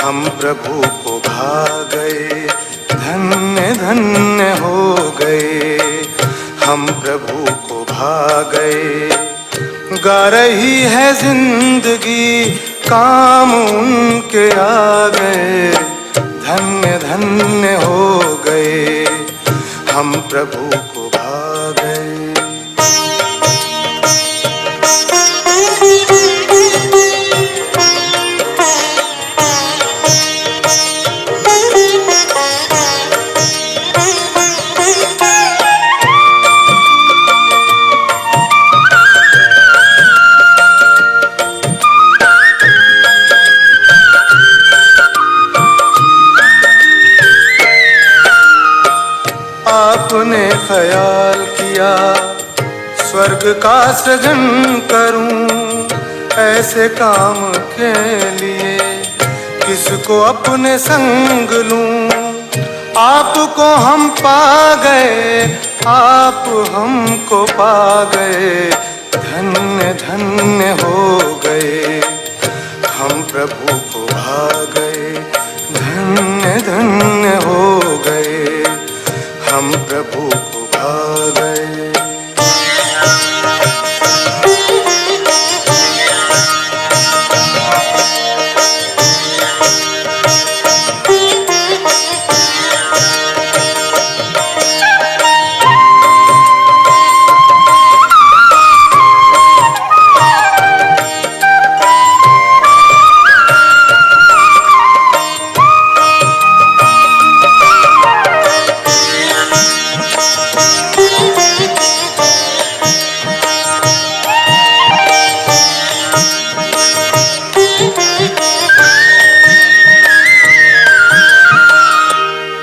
हम प्रभु को भा गए, धन्य धन्य हो गए। हम प्रभु को भा गए, गा रही है जिंदगी, काम उनके आ गए, धन्य धन्य हो गए। हम प्रभु को भा गए। आपने ख्याल किया स्वर्ग का सृजन करूं, ऐसे काम के लिए किसको अपने संग लूं। आपको हम पा गए, आप हमको पा गए, धन्य धन्य हो गए। हम प्रभु को भा गए, धन्य धन्य हो गए। हम प्रभु को भा गए।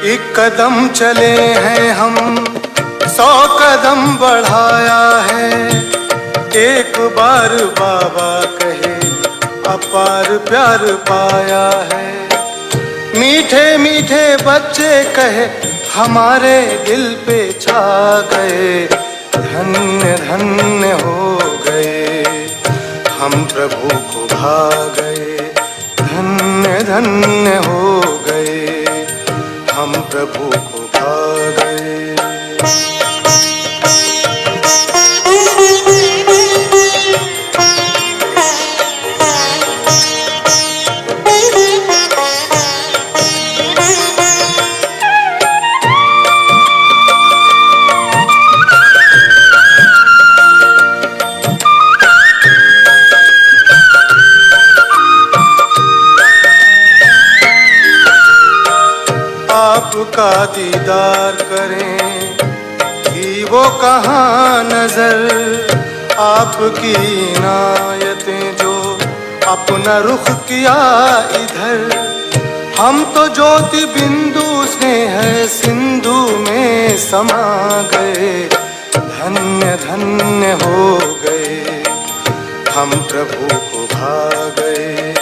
एक कदम चले हैं हम, 100 कदम बढ़ाया है। एक बार बाबा कहे, अपार प्यार पाया है। मीठे मीठे बच्चे कहे, हमारे दिल पे छा गए, धन्य धन्य हो गए। हम प्रभु को भा गए, धन्य धन्य हो गए। हम प्रभु को भा गए। आपका दीदार करें कि वो कहाँ नजर, आपकी इनायतें जो अपना रुख किया इधर। हम तो ज्योति बिंदु से है सिंधु में समा गए, धन्य धन्य हो गए। हम प्रभु को भा गए,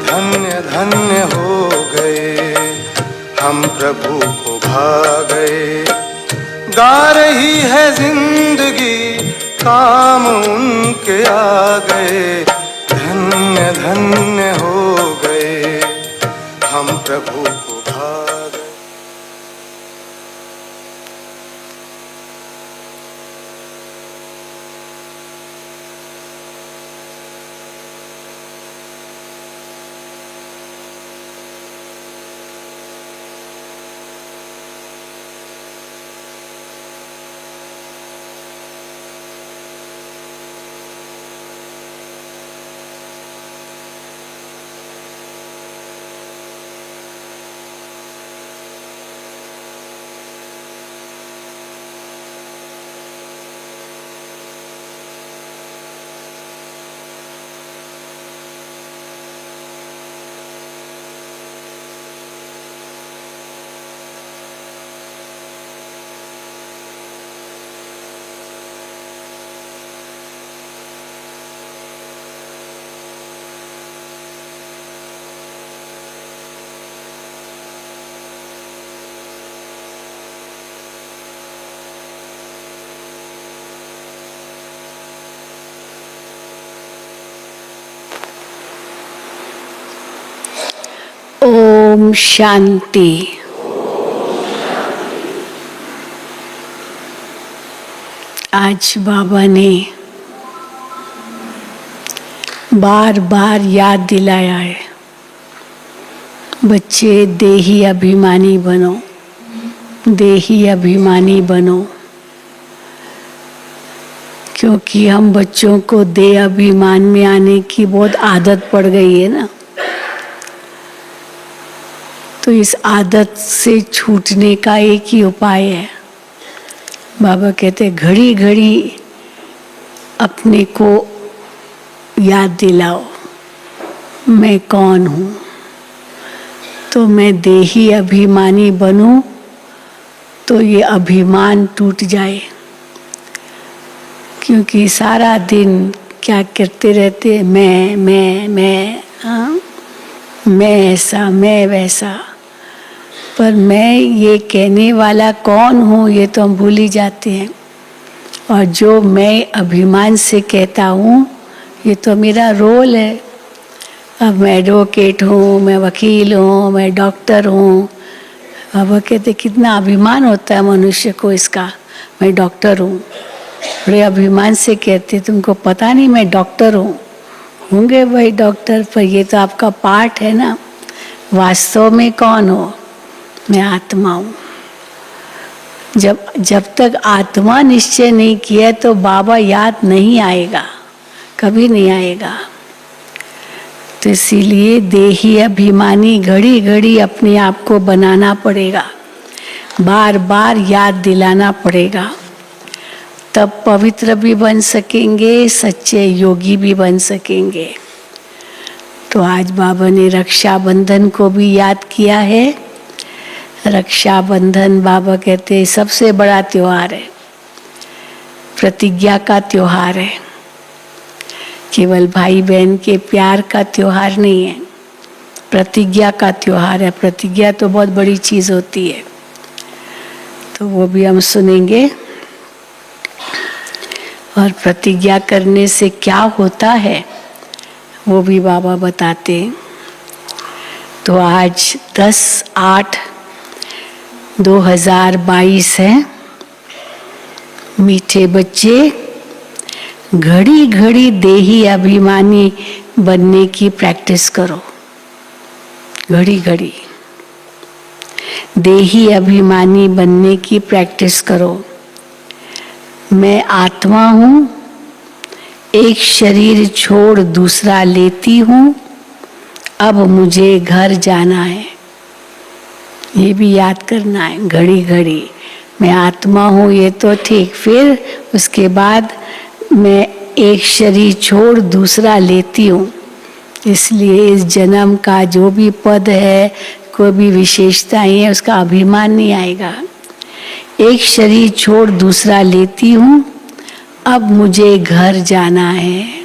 धन्य धन्य हो गए। हम प्रभु को भा गए, गा रही है जिंदगी, काम उनके आ गए, धन्य धन्य हो गए। हम प्रभु को भा गए। ओम शांति। आज बाबा ने बार बार याद दिलाया है, बच्चे देही अभिमानी बनो, देही अभिमानी बनो। क्योंकि हम बच्चों को देह अभिमान में आने की बहुत आदत पड़ गई है ना, तो इस आदत से छूटने का एक ही उपाय है। बाबा कहते घड़ी घड़ी अपने को याद दिलाओ, मैं कौन हूँ। तो मैं देही अभिमानी बनूं तो ये अभिमान टूट जाए। क्योंकि सारा दिन क्या करते रहते हैं, मैं, हाँ, मैं ऐसा, मैं वैसा। पर मैं ये कहने वाला कौन हूँ ये तो हम भूल ही जाते हैं। और जो मैं अभिमान से कहता हूँ ये तो मेरा रोल है। अब मैं एडवोकेट हूँ, मैं वकील हूँ, मैं डॉक्टर हूँ। बाबा कहते कितना अभिमान होता है मनुष्य को इसका, मैं डॉक्टर हूँ। बड़े अभिमान से कहते तुमको पता नहीं मैं डॉक्टर हूँ। होंगे भाई डॉक्टर, पर ये तो आपका पार्ट है ना। वास्तव में कौन हो? मैं आत्मा हूँ। जब तक आत्मा निश्चय नहीं किया तो बाबा याद नहीं आएगा, कभी नहीं आएगा। तो इसीलिए देही अभिमानी घड़ी घड़ी अपने आप को बनाना पड़ेगा, बार बार याद दिलाना पड़ेगा। तब पवित्र भी बन सकेंगे, सच्चे योगी भी बन सकेंगे। तो आज बाबा ने रक्षाबंधन को भी याद किया है। रक्षाबंधन बाबा कहते हैं सबसे बड़ा त्योहार है, प्रतिज्ञा का त्योहार है। केवल भाई बहन के प्यार का त्योहार नहीं है, प्रतिज्ञा का त्योहार है। प्रतिज्ञा तो बहुत बड़ी चीज होती है, तो वो भी हम सुनेंगे। और प्रतिज्ञा करने से क्या होता है वो भी बाबा बताते हैं। तो आज 10/8/2022 है। मीठे बच्चे घड़ी घड़ी देही अभिमानी बनने की प्रैक्टिस करो। घड़ी घड़ी देही अभिमानी बनने की प्रैक्टिस करो। मैं आत्मा हूँ, एक शरीर छोड़ दूसरा लेती हूँ, अब मुझे घर जाना है। ये भी याद करना है घड़ी घड़ी। मैं आत्मा हूँ ये तो ठीक, फिर उसके बाद मैं एक शरीर छोड़ दूसरा लेती हूँ। इसलिए इस जन्म का जो भी पद है, कोई भी विशेषताएं है, उसका अभिमान नहीं आएगा। एक शरीर छोड़ दूसरा लेती हूँ, अब मुझे घर जाना है।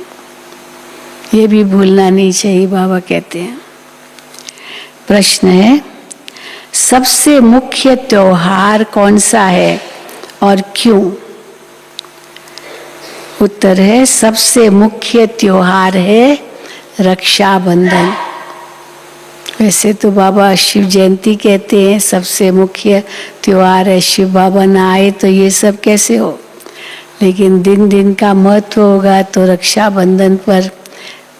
ये भी भूलना नहीं चाहिए, बाबा कहते हैं। प्रश्न है, सबसे मुख्य त्योहार कौन सा है और क्यों? उत्तर है, सबसे मुख्य त्योहार है रक्षाबंधन। वैसे तो बाबा शिव जयंती कहते हैं सबसे मुख्य त्योहार है, शिव बाबा ना आए तो ये सब कैसे हो। लेकिन दिन दिन का महत्व होगा तो रक्षाबंधन पर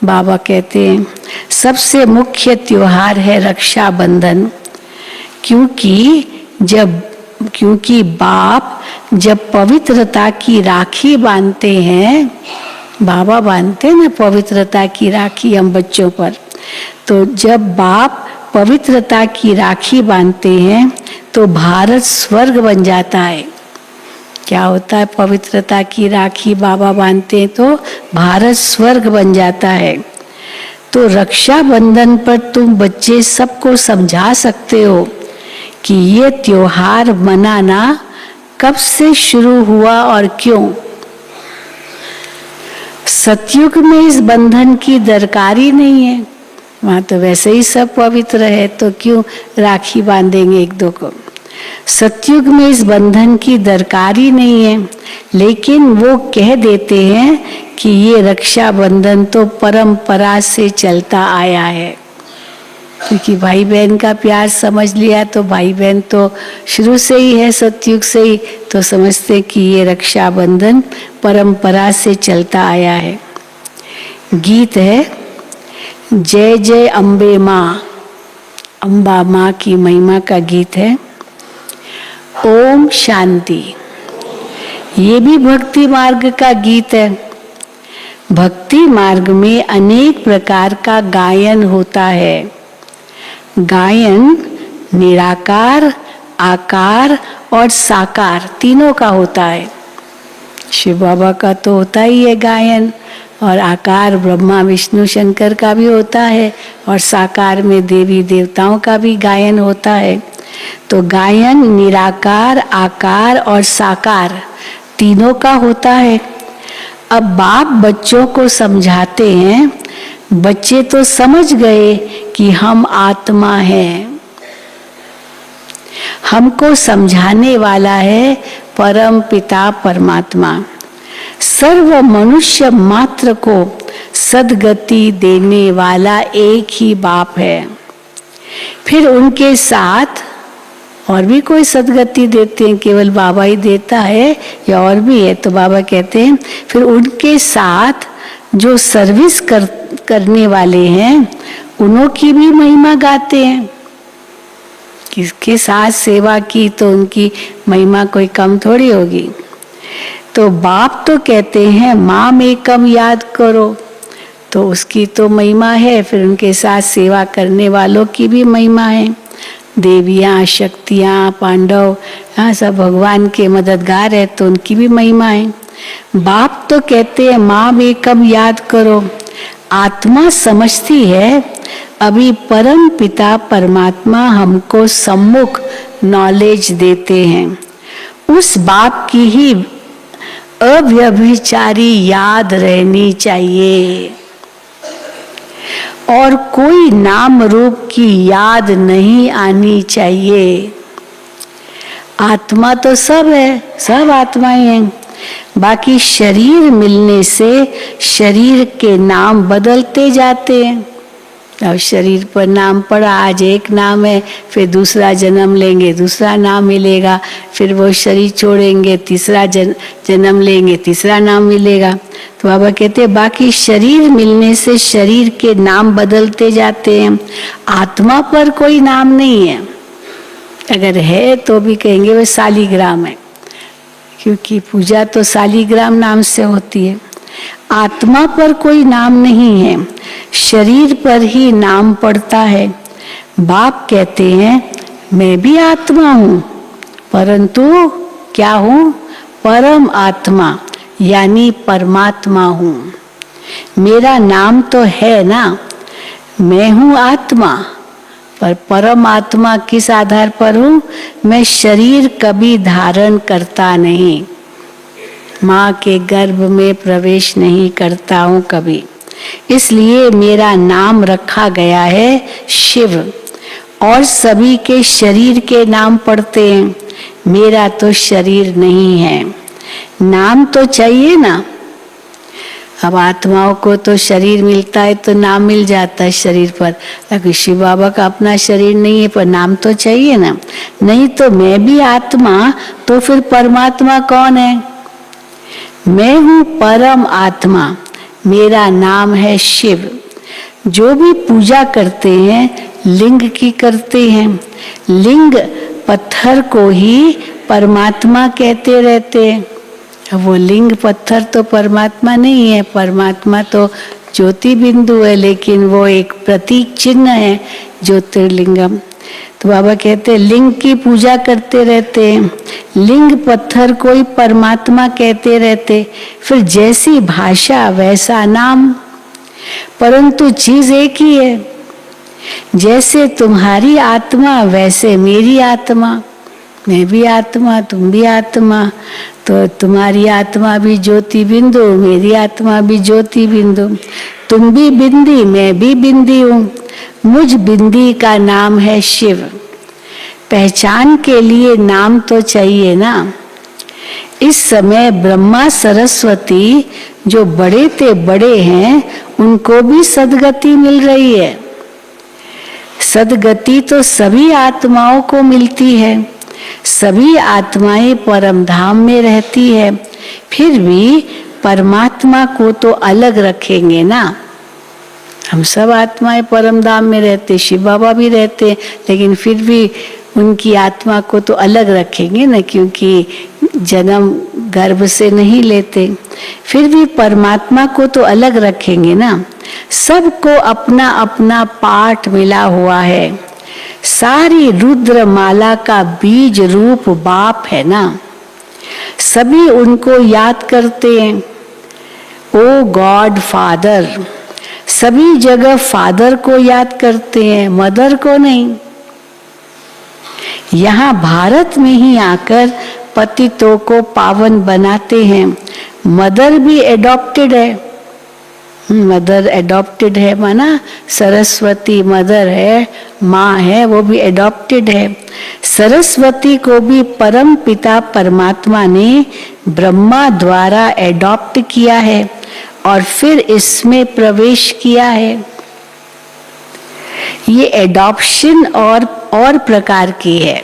बाबा कहते हैं सबसे मुख्य त्योहार है रक्षाबंधन। क्योंकि बाप जब पवित्रता की राखी बांधते हैं, बाबा बांधते हैं ना पवित्रता की राखी हम बच्चों पर, तो जब बाप पवित्रता की राखी बांधते हैं तो भारत स्वर्ग बन जाता है। क्या होता है? पवित्रता की राखी बाबा बांधते हैं तो भारत स्वर्ग बन जाता है। तो रक्षाबंधन पर तुम बच्चे सबको समझा सकते हो कि ये त्योहार मनाना कब से शुरू हुआ और क्यों। सतयुग में इस बंधन की दरकारी नहीं है, वहां तो वैसे ही सब पवित्र है, तो क्यों राखी बांधेंगे एक दो को। सतयुग में इस बंधन की दरकारी नहीं है, लेकिन वो कह देते हैं कि ये रक्षाबंधन तो परंपरा से चलता आया है। क्योंकि भाई बहन का प्यार समझ लिया तो भाई बहन तो शुरू से ही है, सतयुग से ही, तो समझते कि ये रक्षाबंधन परंपरा से चलता आया है। गीत है जय जय अम्बे माँ, अम्बा माँ की महिमा का गीत है। ओम शांति। ये भी भक्ति मार्ग का गीत है। भक्ति मार्ग में अनेक प्रकार का गायन होता है। गायन निराकार, आकार और साकार तीनों का होता है। शिव बाबा का तो होता ही है गायन, और आकार ब्रह्मा विष्णु शंकर का भी होता है, और साकार में देवी देवताओं का भी गायन होता है। तो गायन निराकार, आकार और साकार तीनों का होता है। अब बाप बच्चों को समझाते हैं। बच्चे तो समझ गए कि हम आत्मा हैं। हमको समझाने वाला है परम पिता परमात्मा। सर्व मनुष्य मात्र को सद्गति देने वाला एक ही बाप है। फिर उनके साथ और भी कोई सद्गति देते हैं, केवल बाबा ही देता है या और भी है? तो बाबा कहते हैं फिर उनके साथ जो सर्विस करने वाले हैं उन्हों की भी महिमा गाते हैं। किसके साथ सेवा की तो उनकी महिमा कोई कम थोड़ी होगी। तो बाप तो कहते हैं माँ में कम याद करो, तो उसकी तो महिमा है। फिर उनके साथ सेवा करने वालों की भी महिमा है। देवियाँ, शक्तियाँ, पांडव, हाँ सब भगवान के मददगार है, तो उनकी भी महिमा है। बाप तो कहते हैं माँ में कम याद करो। आत्मा समझती है अभी परम पिता परमात्मा हमको सम्मुख नॉलेज देते हैं। उस बाप की ही अव्यभिचारी याद रहनी चाहिए, और कोई नाम रूप की याद नहीं आनी चाहिए। आत्मा तो सब है, सब आत्माएं हैं। बाकी शरीर मिलने से शरीर के नाम बदलते जाते हैं। अब शरीर पर नाम पड़ा, आज एक नाम है, फिर दूसरा जन्म लेंगे, दूसरा नाम मिलेगा, फिर वो शरीर छोड़ेंगे, तीसरा जन्म लेंगे, तीसरा नाम मिलेगा। तो बाबा कहते हैं बाकी शरीर मिलने से शरीर के नाम बदलते जाते हैं। आत्मा पर कोई नाम नहीं है। अगर है तो भी कहेंगे वो शालिग्राम है, क्योंकि पूजा तो शालिग्राम नाम से होती है। आत्मा पर कोई नाम नहीं है, शरीर पर ही नाम पड़ता है। बाप कहते हैं मैं भी आत्मा हूँ, परंतु क्या हूँ? परम आत्मा यानी परमात्मा हूँ। मेरा नाम तो है ना, मैं हूँ आत्मा, पर परम आत्मा किस आधार पर हूँ? मैं शरीर कभी धारण करता नहीं, माँ के गर्भ में प्रवेश नहीं करता हूँ कभी, इसलिए मेरा नाम रखा गया है शिव। और सभी के शरीर के नाम पड़ते हैं, मेरा तो शरीर नहीं है। नाम तो चाहिए ना। अब आत्माओं को तो शरीर मिलता है तो नाम मिल जाता है शरीर पर, लेकिन शिव बाबा का अपना शरीर नहीं है, पर नाम तो चाहिए ना। नहीं तो मैं भी आत्मा, तो फिर परमात्मा कौन है? मैं हूँ परम आत्मा, मेरा नाम है शिव। जो भी पूजा करते हैं लिंग की करते हैं। लिंग पत्थर को ही परमात्मा कहते रहते हैं। वो लिंग पत्थर तो परमात्मा नहीं है, परमात्मा तो ज्योति बिंदु है, लेकिन वो एक प्रतीक चिन्ह है ज्योतिर्लिंगम। तो बाबा कहते हैं लिंग की पूजा करते रहते हैं, लिंग पत्थर को ही परमात्मा कहते रहते। फिर जैसी भाषा वैसा नाम, परंतु चीज एक ही है। जैसे तुम्हारी आत्मा वैसे मेरी आत्मा, मैं भी आत्मा तुम भी आत्मा, तो तुम्हारी आत्मा भी ज्योति बिंदु, मेरी आत्मा भी ज्योति बिंदु। तुम भी बिंदी, मैं भी बिंदी हूँ। मुझ बिंदी का नाम है शिव। पहचान के लिए नाम तो चाहिए ना। इस समय ब्रह्मा सरस्वती जो बड़े ते बड़े हैं, उनको भी सद्गति मिल रही है। सद्गति तो सभी आत्माओं को मिलती है, सभी आत्माएं परम धाम में रहती है, फिर भी परमात्मा को तो अलग रखेंगे ना। हम सब आत्माएं परम धाम में रहते, शिव बाबा भी रहते, लेकिन फिर भी उनकी आत्मा को तो अलग रखेंगे ना, क्योंकि जन्म गर्भ से नहीं लेते। फिर भी परमात्मा को तो अलग रखेंगे ना। सबको अपना अपना पाठ मिला हुआ है। सारी रुद्र माला का बीज रूप बाप है ना। सभी उनको याद करते हैं, ओ गॉड फादर। सभी जगह फादर को याद करते हैं, मदर को नहीं। यहाँ भारत में ही आकर पतितों को पावन बनाते हैं। मदर भी एडॉप्टेड है, मदर एडॉप्टेड है, माना सरस्वती मदर है, माँ है, वो भी एडॉप्टेड है। सरस्वती को भी परम पिता परमात्मा ने ब्रह्मा द्वारा एडॉप्ट किया है और फिर इसमें प्रवेश किया है। ये एडॉप्शन और प्रकार की है।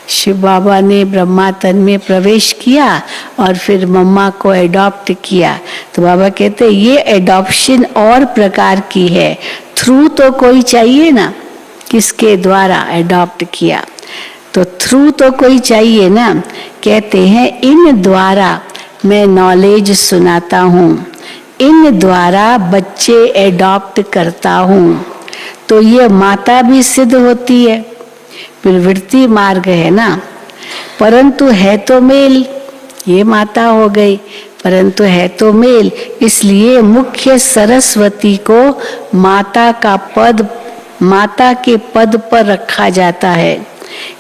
शिव बाबा ने ब्रह्मा तन में प्रवेश किया और फिर मम्मा को एडॉप्ट किया। तो बाबा कहते हैं ये एडॉप्शन और प्रकार की है। थ्रू तो कोई चाहिए ना, किसके द्वारा एडॉप्ट किया, तो थ्रू तो कोई चाहिए ना। कहते हैं इन द्वारा मैं नॉलेज सुनाता हूँ, इन द्वारा बच्चे एडॉप्ट करता हूँ। तो ये माता भी सिद्ध होती है, प्रवृत्ति मार्ग है ना। परंतु है तो मेल, ये माता हो गई, परंतु है तो मेल, इसलिए मुख्य सरस्वती को माता का पद, माता के पद पर रखा जाता है।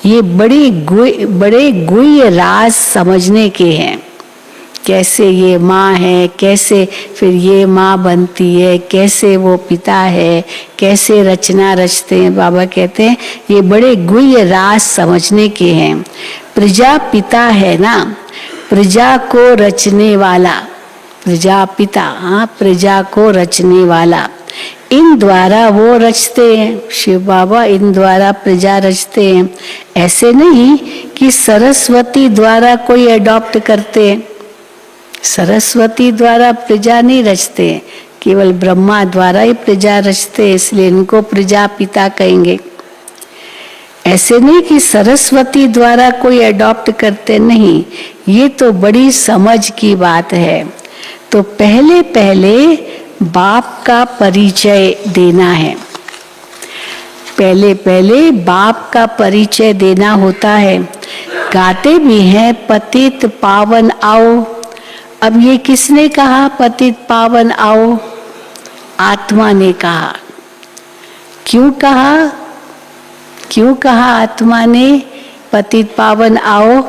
ये बड़े गुह्य राज समझने के हैं। कैसे ये माँ है, कैसे फिर ये माँ बनती है, कैसे वो पिता है, कैसे रचना रचते हैं। बाबा कहते हैं ये बड़े गुह्य राज समझने के हैं। प्रजापिता है ना, प्रजा को रचने वाला, प्रजापिता, हाँ, प्रजा को रचने वाला। इन द्वारा वो रचते हैं, शिव बाबा इन द्वारा प्रजा रचते हैं। ऐसे नहीं कि सरस्वती द्वारा कोई एडॉप्ट करते हैं, सरस्वती द्वारा प्रजा नहीं रचते, केवल ब्रह्मा द्वारा ही प्रजा रचते, इसलिए इनको प्रजापिता कहेंगे। ऐसे नहीं कि सरस्वती द्वारा कोई एडॉप्ट करते, नहीं, ये तो बड़ी समझ की बात है। तो पहले पहले बाप का परिचय देना है, पहले पहले बाप का परिचय देना होता है। गाते भी हैं पतित पावन आओ। अब ये किसने कहा पतित पावन आओ? आत्मा ने कहा। क्यों कहा? क्यों कहा आत्मा ने पतित पावन आओ?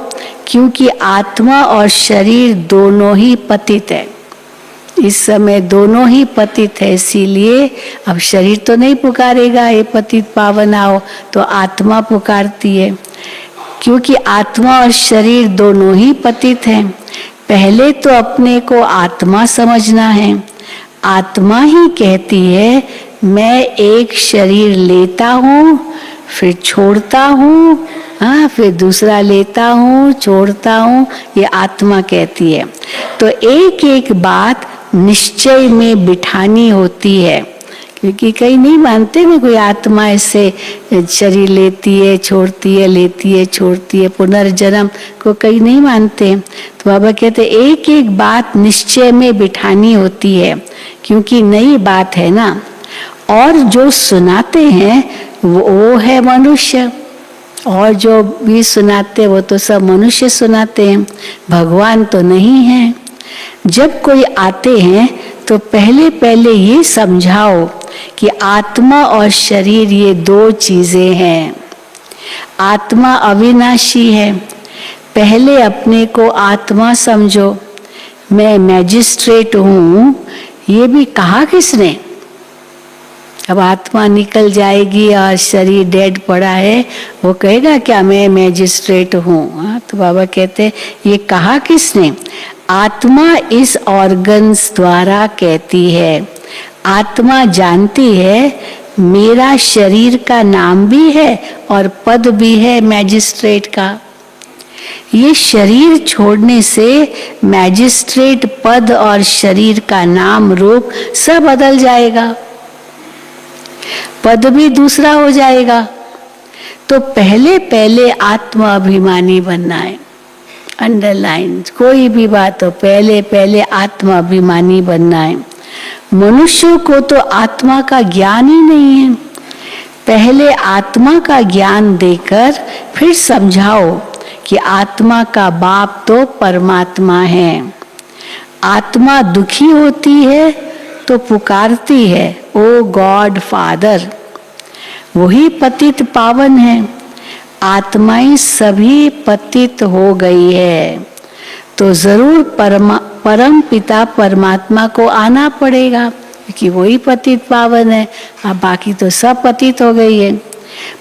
क्योंकि आत्मा और शरीर दोनों ही पतित है। इस समय दोनों ही पतित है, इसीलिए अब शरीर तो नहीं पुकारेगा ये पतित पावन आओ, तो आत्मा पुकारती है। क्योंकि आत्मा और शरीर दोनों ही पतित हैं। पहले तो अपने को आत्मा समझना है। आत्मा ही कहती है मैं एक शरीर लेता हूँ, फिर छोड़ता हूँ, हाँ, फिर दूसरा लेता हूँ, छोड़ता हूँ, ये आत्मा कहती है। तो एक एक बात निश्चय में बिठानी होती है, क्योंकि कई नहीं मानते ना, कोई आत्मा ऐसे शरीर लेती है, छोड़ती है, लेती है, छोड़ती है, पुनर्जन्म को कई नहीं मानते। तो बाबा कहते एक एक बात निश्चय में बिठानी होती है, क्योंकि नई बात है ना। और जो सुनाते हैं वो है मनुष्य, और जो भी सुनाते वो तो सब मनुष्य सुनाते हैं, भगवान तो नहीं है। जब कोई आते हैं तो पहले पहले ये समझाओ कि आत्मा और शरीर ये दो चीजें हैं। आत्मा अविनाशी है। पहले अपने को आत्मा समझो। मैं मैजिस्ट्रेट हूँ, ये भी कहा किसने? अब आत्मा निकल जाएगी और शरीर डेड पड़ा है, वो कहेगा क्या मैं मैजिस्ट्रेट हूँ? तो बाबा कहते हैं ये कहा किसने? आत्मा इस ऑर्गन्स द्वारा कहती है। आत्मा जानती है मेरा शरीर का नाम भी है और पद भी है मैजिस्ट्रेट का। ये शरीर छोड़ने से मैजिस्ट्रेट पद और शरीर का नाम रूप सब बदल जाएगा, पद भी दूसरा हो जाएगा। तो पहले पहले आत्मा अभिमानी बनना है। अंडरलाइन, कोई भी बात हो, पहले पहले आत्मा अभिमानी बनना है। मनुष्यों को तो आत्मा का ज्ञान ही नहीं है। पहले आत्मा का ज्ञान देकर फिर समझाओ कि आत्मा का बाप तो परमात्मा है। आत्मा दुखी होती है तो पुकारती है ओ गॉड फादर, वही पतित पावन है। आत्माएं सभी पतित हो गई है तो जरूर परम पिता परमात्मा को आना पड़ेगा, क्योंकि वही पतित पावन है। अब बाकी तो सब पतित हो गई है।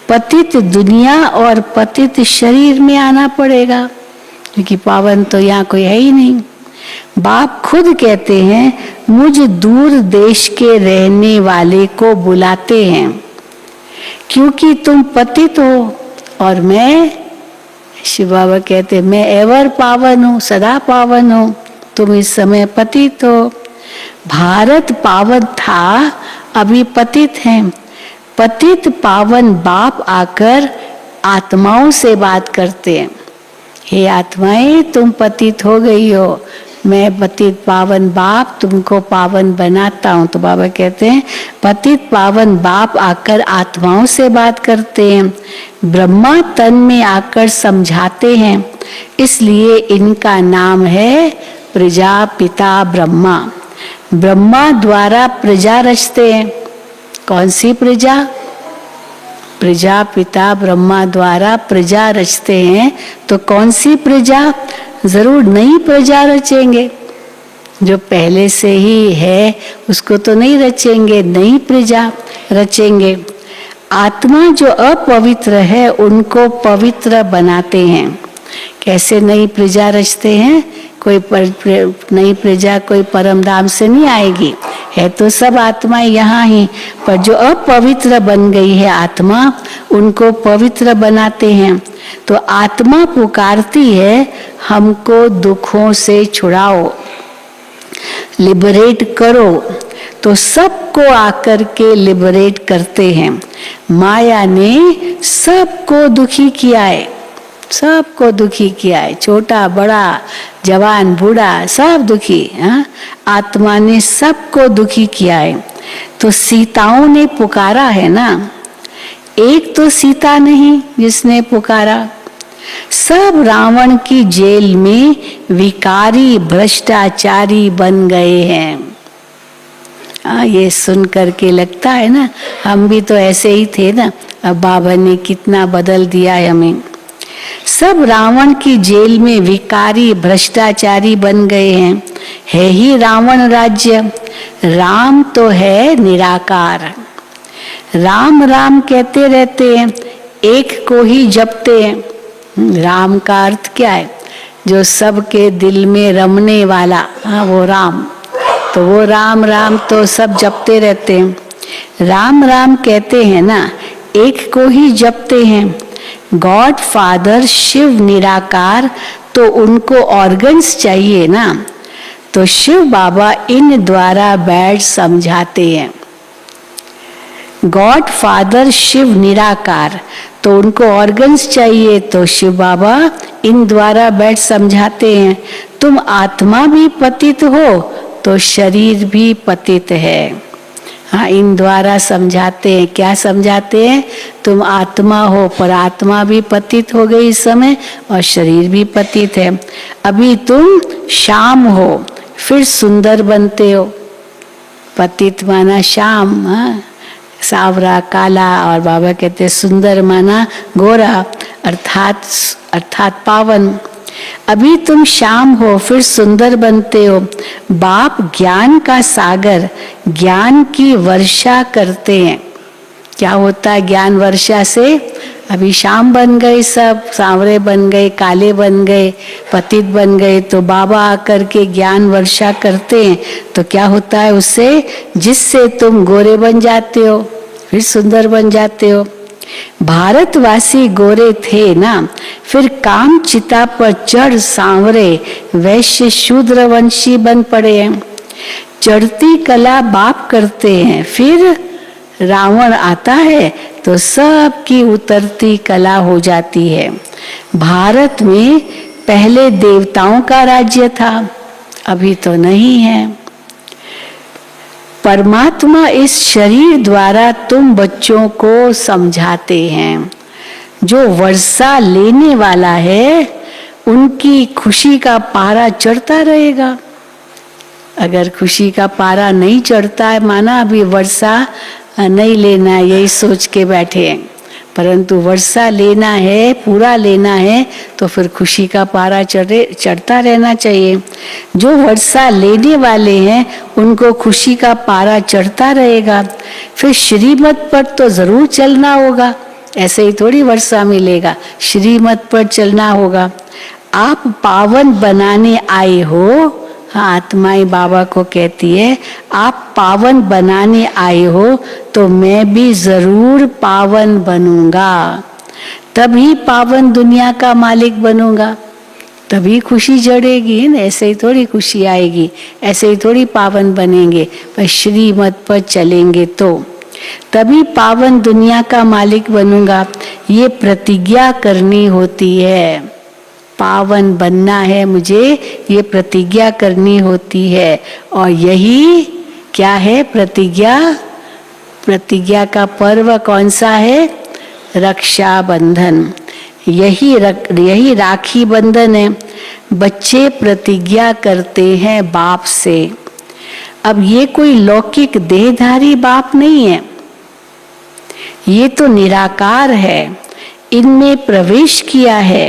पतित दुनिया और पतित शरीर में आना पड़ेगा, क्योंकि पावन तो यहाँ कोई है ही नहीं। बाप खुद कहते हैं मुझ दूर देश के रहने वाले को बुलाते हैं, क्योंकि तुम पतित हो और मैं, शिव बाबा कहते मैं एवर पावन हूँ, सदा पावन हूँ, तुम इस समय पतित हो। भारत पावन था, अभी पतित है। पतित पावन बाप आकर आत्माओं से बात करते हैं, हे आत्माएं तुम पतित हो गई हो, मैं पतित पावन बाप तुमको पावन बनाता हूँ। तो बाबा कहते हैं पतित पावन बाप आकर आत्माओं से बात करते हैं, ब्रह्मा तन में आकर समझाते हैं, इसलिए इनका नाम है प्रजापिता ब्रह्मा। ब्रह्मा द्वारा प्रजा रचते हैं। कौन सी प्रजा? प्रजापिता ब्रह्मा द्वारा प्रजा रचते हैं। तो कौन सी प्रजा? जरूर नई प्रजा रचेंगे, जो पहले से ही है उसको तो नहीं रचेंगे, नई प्रजा रचेंगे। आत्मा जो अपवित्र है उनको पवित्र बनाते हैं। कैसे नई प्रजा रचते हैं? कोई नई प्रजा कोई परम धाम से नहीं आएगी, है तो सब आत्माएं यहाँ ही, पर जो अपवित्र बन गई है आत्मा, उनको पवित्र बनाते हैं। तो आत्मा पुकारती है हमको दुखों से छुड़ाओ, लिबरेट करो, तो सबको आकर के लिबरेट करते हैं। माया ने सबको दुखी किया है, सबको दुखी किया है, छोटा बड़ा जवान बूढ़ा सब दुखी। आत्मा ने सबको दुखी किया है। तो सीताओं ने पुकारा है ना, एक तो सीता नहीं जिसने पुकारा, सब रावण की जेल में विकारी भ्रष्टाचारी बन गए हैं। ये सुन करके लगता है ना हम भी तो ऐसे ही थे ना, अब बाबा ने कितना बदल दिया है हमें। सब रावण की जेल में विकारी भ्रष्टाचारी बन गए हैं। है ही रावण राज्य, राम तो है निराकार। राम राम कहते रहते हैं, एक को ही जपते हैं। राम का अर्थ क्या है? जो सबके दिल में रमने वाला, वो राम। तो वो राम राम तो सब जपते रहते हैं। राम राम कहते हैं ना, एक को ही जपते हैं। गॉड फादर शिव निराकार, तो उनको ऑर्गन्स चाहिए ना, तो शिव बाबा इन द्वारा बैठ समझाते हैं। गॉड फादर शिव निराकार, तो उनको ऑर्गन्स चाहिए, तो शिव बाबा इन द्वारा बैठ समझाते हैं। तुम आत्मा भी पतित हो तो शरीर भी पतित है। हाँ, इन द्वारा समझाते हैं। क्या समझाते हैं? तुम आत्मा हो, पर आत्मा भी पतित हो गई इस समय और शरीर भी पतित है। अभी तुम शाम हो, फिर सुंदर बनते हो। पतित माना शाम, सावरा काला, और बाबा कहते सुंदर माना गोरा, अर्थात पावन। अभी तुम शाम हो, फिर सुंदर बनते हो। बाप ज्ञान का सागर, ज्ञान की वर्षा करते हैं। क्या होता है ज्ञान वर्षा से? अभी शाम बन गए, सब सांवरे बन गए, काले बन गए, पतित बन गए, तो बाबा आकर के ज्ञान वर्षा करते हैं। तो क्या होता है उससे? जिससे तुम गोरे बन जाते हो। फिर सुंदर बन जाते हो। भारतवासी गोरे थे ना, फिर काम चिता पर चढ़ सांवरे वैश्य शूद्र वंशी बन पड़े हैं। चढ़ती कला बाप करते हैं, फिर रावण आता है तो सबकी उतरती कला हो जाती है। भारत में पहले देवताओं का राज्य था, अभी तो नहीं है। परमात्मा इस शरीर द्वारा तुम बच्चों को समझाते हैं। जो वर्षा लेने वाला है उनकी खुशी का पारा चढ़ता रहेगा। अगर खुशी का पारा नहीं चढ़ता है, माना अभी वर्षा नहीं लेना है यही सोच के बैठे हैं, परंतु वर्षा लेना है, पूरा लेना है, तो फिर खुशी का पारा चढ़ता रहना चाहिए। जो वर्षा लेने वाले हैं उनको खुशी का पारा चढ़ता रहेगा। फिर श्रीमत पर तो जरूर चलना होगा, ऐसे ही थोड़ी वर्षा मिलेगा, श्रीमत पर चलना होगा। आप पावन बनाने आए हो, हाँ, आत्माएं बाबा को कहती है आप पावन बनाने आए हो तो मैं भी जरूर पावन बनूंगा, तभी पावन दुनिया का मालिक बनूंगा, तभी खुशी जड़ेगी ना। ऐसे ही थोड़ी खुशी आएगी, ऐसे ही थोड़ी पावन बनेंगे, पर श्रीमत पर चलेंगे तो तभी पावन दुनिया का मालिक बनूंगा। ये प्रतिज्ञा करनी होती है। पावन बनना है मुझे, ये प्रतिज्ञा करनी होती है। और यही क्या है प्रतिज्ञा? प्रतिज्ञा का पर्व कौन सा है? रक्षाबंधन। यही राखी बंधन है। बच्चे प्रतिज्ञा करते हैं बाप से। अब ये कोई लौकिक देहधारी बाप नहीं है, ये तो निराकार है, इनमें प्रवेश किया है।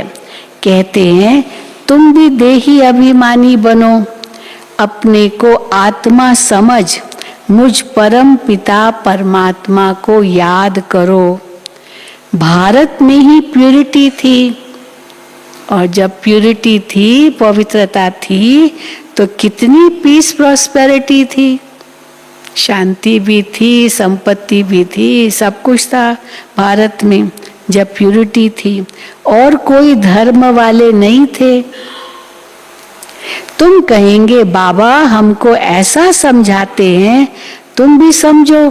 कहते हैं तुम भी देही अभिमानी बनो, अपने को आत्मा समझ, मुझ परम पिता परमात्मा को याद करो। भारत में ही प्यूरिटी थी, और जब प्यूरिटी थी, पवित्रता थी, तो कितनी पीस प्रॉस्पेरिटी थी, शांति भी थी, संपत्ति भी थी, सब कुछ था भारत में जब प्यूरिटी थी। और कोई धर्म वाले नहीं थे। तुम कहेंगे बाबा हमको ऐसा समझाते हैं, तुम भी समझो।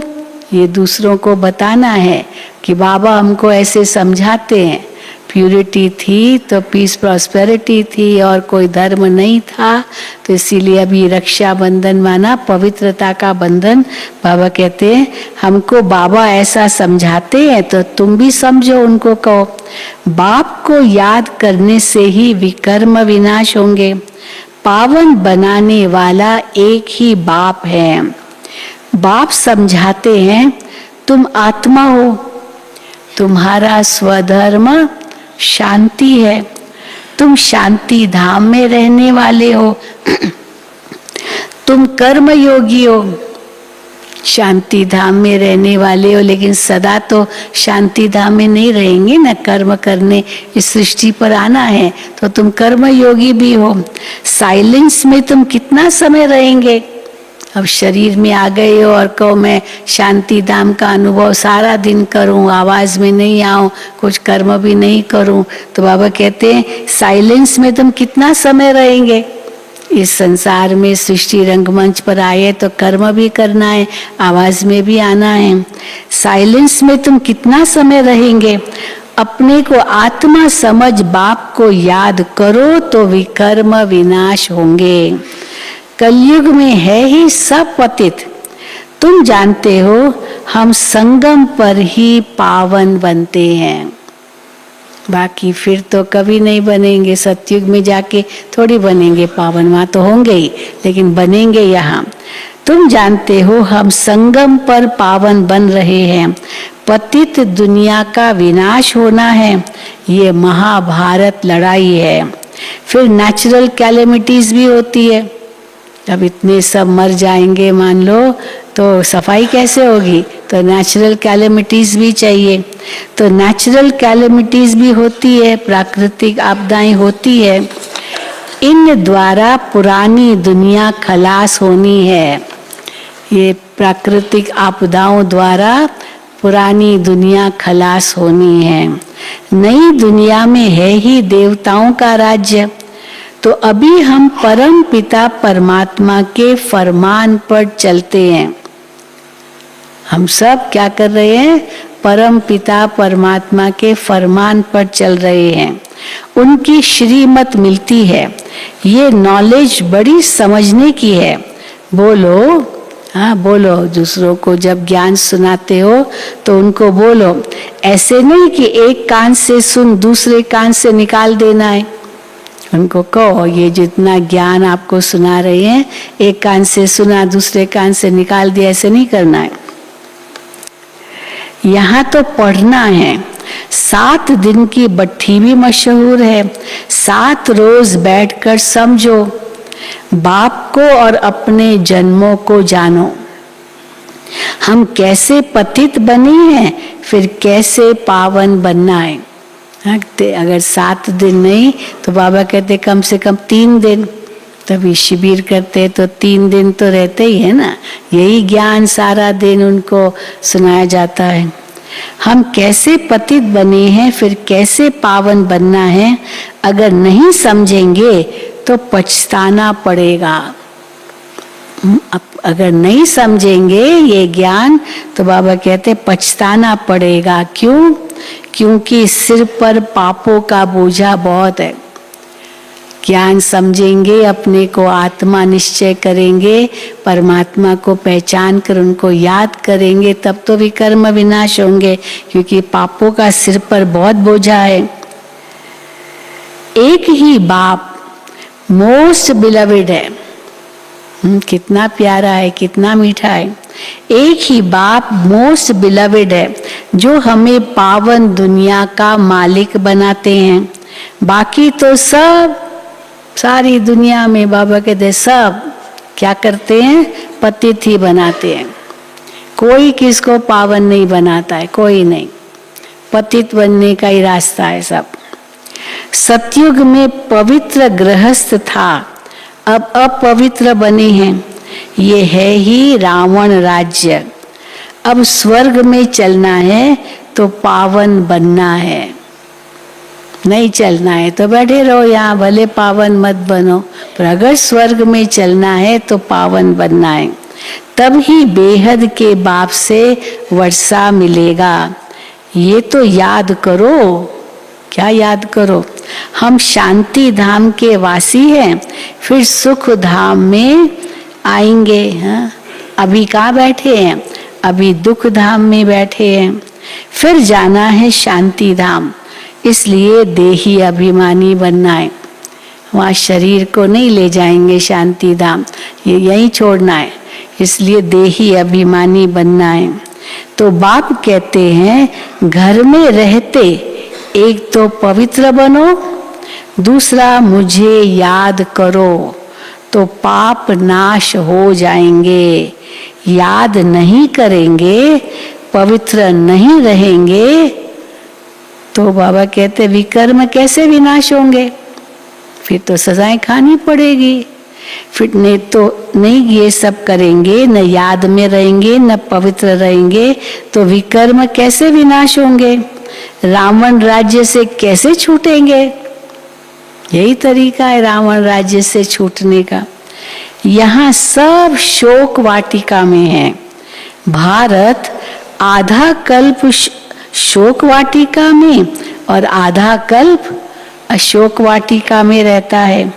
ये दूसरों को बताना है कि बाबा हमको ऐसे समझाते हैं। प्यूरिटी थी तो पीस प्रॉस्पेरिटी थी, और कोई धर्म नहीं था, तो इसीलिए अभी रक्षाबंधन माना पवित्रता का बंधन। बाबा कहते हैं हमको बाबा ऐसा समझाते हैं तो तुम भी समझो, उनको कहो। बाप को याद करने से ही विकर्म विनाश होंगे। पावन बनाने वाला एक ही बाप है। बाप समझाते हैं तुम आत्मा हो, तुम्हारा स्वधर्म शांति है, तुम शांति धाम में रहने वाले हो। तुम कर्म योगी हो, शांति धाम में रहने वाले हो, लेकिन सदा तो शांति धाम में नहीं रहेंगे ना, कर्म करने इस सृष्टि पर आना है, तो तुम कर्म योगी भी हो। साइलेंस में तुम कितना समय रहेंगे? अब शरीर में आ गए हो और कहो मैं शांति धाम का अनुभव सारा दिन करूं, आवाज में नहीं आऊं, कुछ कर्म भी नहीं करूं, तो बाबा कहते हैं साइलेंस में तुम कितना समय रहेंगे? इस संसार में सृष्टि रंगमंच पर आए तो कर्म भी करना है, आवाज में भी आना है। साइलेंस में तुम कितना समय रहेंगे? अपने को आत्मा समझ बाप को याद करो तो विकर्म विनाश होंगे। कलयुग में है ही सब पतित, तुम जानते हो हम संगम पर ही पावन बनते हैं, बाकी फिर तो कभी नहीं बनेंगे। सतयुग में जाके थोड़ी बनेंगे पावन, वहां तो होंगे ही, लेकिन बनेंगे यहाँ। तुम जानते हो हम संगम पर पावन बन रहे हैं। पतित दुनिया का विनाश होना है, ये महाभारत लड़ाई है। फिर नेचुरल कैलेमिटीज भी होती है। अब इतने सब मर जाएंगे मान लो, तो सफाई कैसे होगी? तो नेचुरल कैलेमिटीज भी चाहिए। तो नेचुरल कैलेमिटीज भी होती है, प्राकृतिक आपदाएं होती है। इन द्वारा पुरानी दुनिया खलास होनी है। ये प्राकृतिक आपदाओं द्वारा पुरानी दुनिया खलास होनी है, नई दुनिया में है ही देवताओं का राज्य। तो अभी हम परम पिता परमात्मा के फरमान पर चलते हैं। हम सब क्या कर रहे हैं? परम पिता परमात्मा के फरमान पर चल रहे हैं, उनकी श्रीमत मिलती है। ये नॉलेज बड़ी समझने की है। बोलो, हाँ बोलो। दूसरों को जब ज्ञान सुनाते हो तो उनको बोलो, ऐसे नहीं कि एक कान से सुन दूसरे कान से निकाल देना है। उनको कहो ये जितना ज्ञान आपको सुना रहे हैं, एक कान से सुना दूसरे कान से निकाल दिया, ऐसे नहीं करना है। यहाँ तो पढ़ना है। 7 दिन की बट्ठी भी मशहूर है। 7 रोज बैठकर समझो, बाप को और अपने जन्मों को जानो। हम कैसे पतित बने हैं, फिर कैसे पावन बनना है। अगर 7 दिन नहीं तो बाबा कहते कम से कम 3 दिन। तभी शिविर करते तो 3 दिन तो रहते ही है ना। यही ज्ञान सारा दिन उनको सुनाया जाता है। हम कैसे पतित बने हैं, फिर कैसे पावन बनना है, अगर नहीं समझेंगे तो पछताना पड़ेगा। अगर नहीं समझेंगे ये ज्ञान तो बाबा कहते पछताना पड़ेगा। क्यों? क्योंकि सिर पर पापों का बोझा बहुत है। ज्ञान समझेंगे, अपने को आत्मा निश्चय करेंगे, परमात्मा को पहचान कर उनको याद करेंगे, तब तो विकर्म विनाश होंगे, क्योंकि पापों का सिर पर बहुत बोझा है। एक ही बाप मोस्ट बिलवेड है। कितना प्यारा है, कितना मीठा है। एक ही बाप मोस्ट बिलवेड है, जो हमें पावन दुनिया का मालिक बनाते हैं। बाकी तो सब सारी दुनिया में बाबा कहते सब क्या करते हैं? पतित ही बनाते हैं। कोई किसको पावन नहीं बनाता है, कोई नहीं। पतित बनने का ही रास्ता है सब। सतयुग में पवित्र गृहस्थ था, अब अपवित्र बने हैं। ये है ही रावण राज्य। अब स्वर्ग में चलना है तो पावन बनना है। नहीं चलना है तो बैठे रहो यहाँ, भले पावन मत बनो, पर अगर स्वर्ग में चलना है तो पावन बनना है। तब ही बेहद के बाप से वर्षा मिलेगा। ये तो याद करो। क्या याद करो? हम शांति धाम के वासी हैं, फिर सुख धाम में आएंगे। हाँ? अभी कहाँ बैठे हैं? अभी दुख धाम में बैठे हैं। फिर जाना है शांति धाम, इसलिए देही अभिमानी बनना है। वहाँ शरीर को नहीं ले जाएंगे शांति धाम, ये यहीं छोड़ना है, इसलिए देही अभिमानी बनना है। तो बाप कहते हैं घर में रहते एक तो पवित्र बनो, दूसरा मुझे याद करो, तो पाप नाश हो जाएंगे। याद नहीं करेंगे, पवित्र नहीं रहेंगे, तो बाबा कहते विकर्म कैसे विनाश होंगे? फिर तो सजाएं खानी पड़ेगी। फिर नहीं तो नहीं ये सब करेंगे, न याद में रहेंगे, न पवित्र रहेंगे, तो विकर्म कैसे विनाश होंगे? रावण राज्य से कैसे छूटेंगे? यही तरीका है रावण राज्य से छूटने का। यहाँ सब शोक वाटिका में है। भारत आधा कल्प शोक वाटिका में और आधा कल्प अशोक वाटिका में रहता है।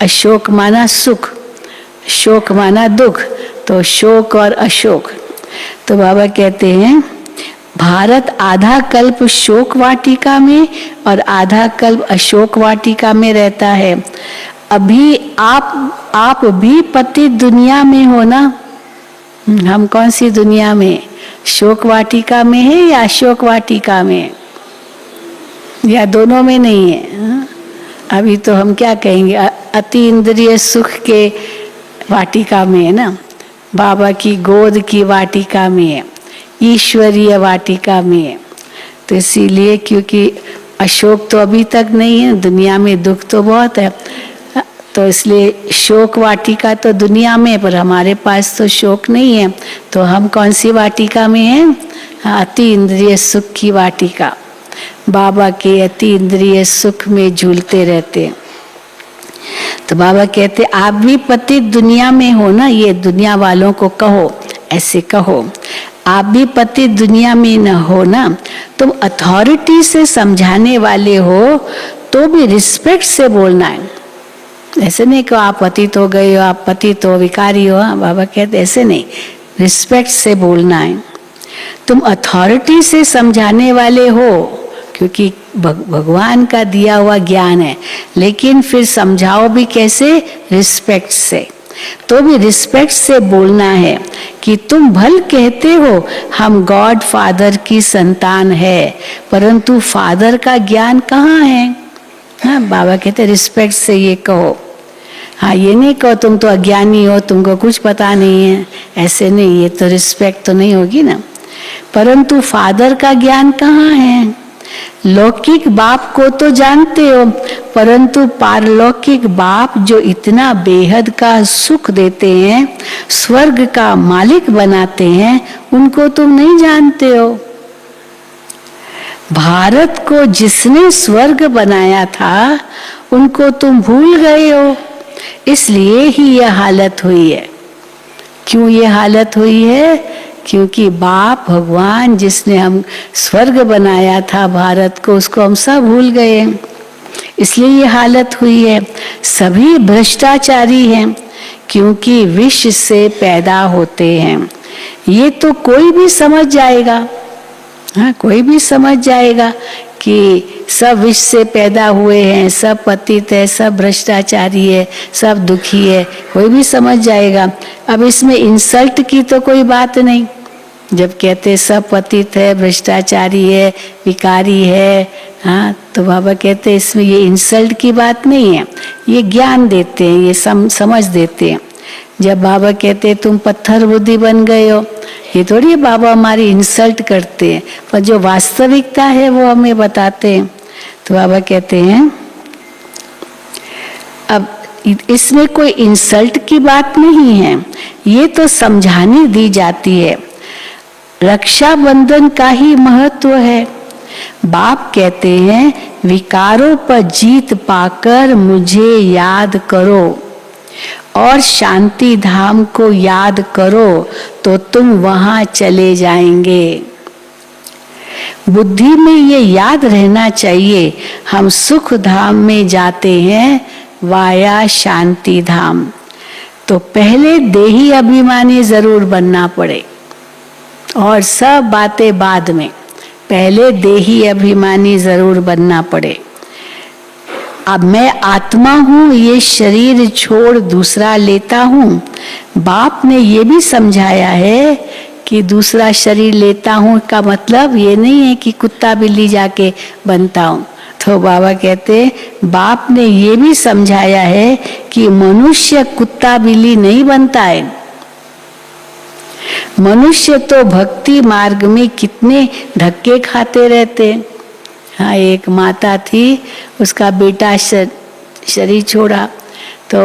अशोक माना सुख, शोक माना दुख, तो शोक और अशोक। तो बाबा कहते हैं भारत आधा कल्प शोक वाटिका में और आधा कल्प अशोक वाटिका में रहता है। अभी आप भी पतित दुनिया में हो ना। हम कौन सी दुनिया में? शोक वाटिका में है या अशोक वाटिका में, या दोनों में नहीं है? अभी तो हम क्या कहेंगे, अति इंद्रिय सुख के वाटिका में है ना, बाबा की गोद की वाटिका में है, ईश्वरीय वाटिका में है। तो इसीलिए क्योंकि अशोक तो अभी तक नहीं है, दुनिया में दुख तो बहुत है। तो इसलिए शोक वाटिका तो दुनिया में, पर हमारे पास तो शोक नहीं है, तो हम कौन सी वाटिका में हैं? अति इंद्रिय सुख की वाटिका। बाबा के अति इंद्रिय सुख में झूलते रहते हैं। तो बाबा कहते आप भी पतित दुनिया में हो ना, ये दुनिया वालों को कहो, ऐसे कहो आप भी पतित दुनिया में न हो ना, तुम अथॉरिटी से समझाने वाले हो तो भी रिस्पेक्ट से बोलना है। ऐसे नहीं कि आप पतित हो गए हो, आप पतित हो, विकारी हो। बाबा कहते ऐसे नहीं, रिस्पेक्ट से बोलना है। तुम अथॉरिटी से समझाने वाले हो क्योंकि भगवान का दिया हुआ ज्ञान है, लेकिन फिर समझाओ भी कैसे? रिस्पेक्ट से। तो भी रिस्पेक्ट से बोलना है कि तुम भल कहते हो हम गॉड फादर की संतान है, परंतु फादर का ज्ञान कहाँ है? हाँ, बाबा कहते रिस्पेक्ट से ये कहो। हाँ, ये नहीं कहो तुम तो अज्ञानी हो, तुमको कुछ पता नहीं है, ऐसे नहीं, ये तो रिस्पेक्ट तो नहीं होगी ना। परंतु फादर का ज्ञान कहाँ है? लौकिक बाप को तो जानते हो, परंतु पारलौकिक बाप जो इतना बेहद का सुख देते हैं, स्वर्ग का मालिक बनाते हैं, उनको तुम नहीं जानते हो। भारत को जिसने स्वर्ग बनाया था उनको तुम भूल गए हो, इसलिए ही यह हालत हुई है। क्यों ये हालत हुई है? क्योंकि बाप भगवान जिसने हम स्वर्ग बनाया था भारत को, उसको हम सब भूल गए, इसलिए ये हालत हुई है। सभी भ्रष्टाचारी हैं क्योंकि विष से पैदा होते हैं। ये तो कोई भी समझ जाएगा, हाँ, कोई भी समझ जाएगा कि सब विष से पैदा हुए हैं, सब पतित है, सब भ्रष्टाचारी है, सब दुखी है, कोई भी समझ जाएगा। अब इसमें इंसल्ट की तो कोई बात नहीं। जब कहते सब पतित है, भ्रष्टाचारी है, विकारी है, हाँ, तो बाबा कहते इसमें ये इंसल्ट की बात नहीं है, ये ज्ञान देते हैं, ये समझ देते हैं। जब बाबा कहते तुम पत्थर बुद्धि बन गए हो, ये थोड़ी बाबा हमारी इंसल्ट करते हैं, पर जो वास्तविकता है वो हमें बताते हैं। तो बाबा कहते हैं अब इसमें कोई इंसल्ट की बात नहीं है, ये तो समझानी दी जाती है। रक्षाबंधन का ही महत्व है। बाप कहते हैं विकारों पर जीत पाकर मुझे याद करो और शांति धाम को याद करो तो तुम वहां चले जाएंगे। बुद्धि में ये याद रहना चाहिए, हम सुख धाम में जाते हैं वाया शांति धाम। तो पहले देही अभिमानी जरूर बनना पड़े और सब बातें बाद में, पहले देही अभिमानी जरूर बनना पड़े। अब मैं आत्मा हूँ, ये शरीर छोड़ दूसरा लेता हूँ। बाप ने ये भी समझाया है कि दूसरा शरीर लेता हूँ का मतलब ये नहीं है कि कुत्ता बिल्ली जाके बनता हूँ। तो बाबा कहते बाप ने ये भी समझाया है कि मनुष्य कुत्ता बिल्ली नहीं बनता है। मनुष्य तो भक्ति मार्ग में कितने धक्के खाते रहते। हाँ, एक माता थी, उसका बेटा शरीर छोड़ा, तो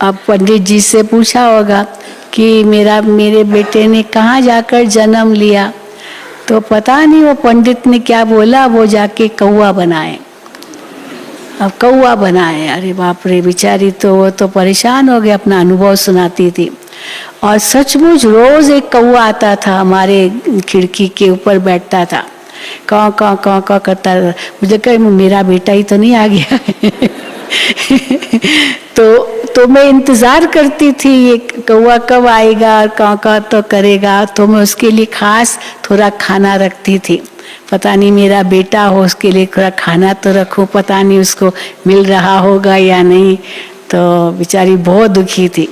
अब पंडित जी से पूछा होगा कि मेरे बेटे ने कहाँ जाकर जन्म लिया, तो पता नहीं वो पंडित ने क्या बोला, वो जाके कौवा बनाए। अब कौवा बनाए, अरे बाप रे, बेचारी तो वो तो परेशान हो गए, अपना अनुभव सुनाती थी। और सचमुच रोज एक कौवा आता था, हमारे खिड़की के ऊपर बैठता था, काँ काँ काँ काँ करता था। मुझे कहा मेरा बेटा ही तो नहीं आ गया तो मैं इंतजार करती थी ये कौवा कब आएगा और काँ काँ तो करेगा। तो मैं उसके लिए खास थोड़ा खाना रखती थी, पता नहीं मेरा बेटा हो, उसके लिए थोड़ा खाना तो रखूं, पता नहीं उसको मिल रहा होगा या नहीं। तो बेचारी बहुत दुखी थी,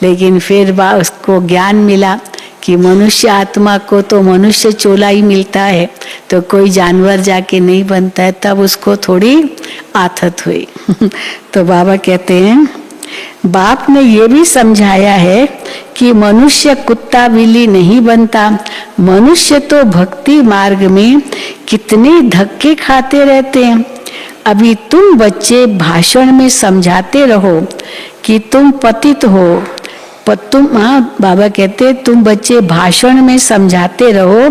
लेकिन फिर उसको ज्ञान मिला कि मनुष्य आत्मा को तो मनुष्य चोला ही मिलता है, तो कोई जानवर जाके नहीं बनता है। तब उसको थोड़ी आथत हुई तो बाबा कहते हैं बाप ने ये भी समझाया है कि मनुष्य कुत्ता बिल्ली नहीं बनता। मनुष्य तो भक्ति मार्ग में कितने धक्के खाते रहते हैं। अभी तुम बच्चे भाषण में समझाते रहो कि तुम पतित हो, बाबा कहते तुम बच्चे भाषण में समझाते रहो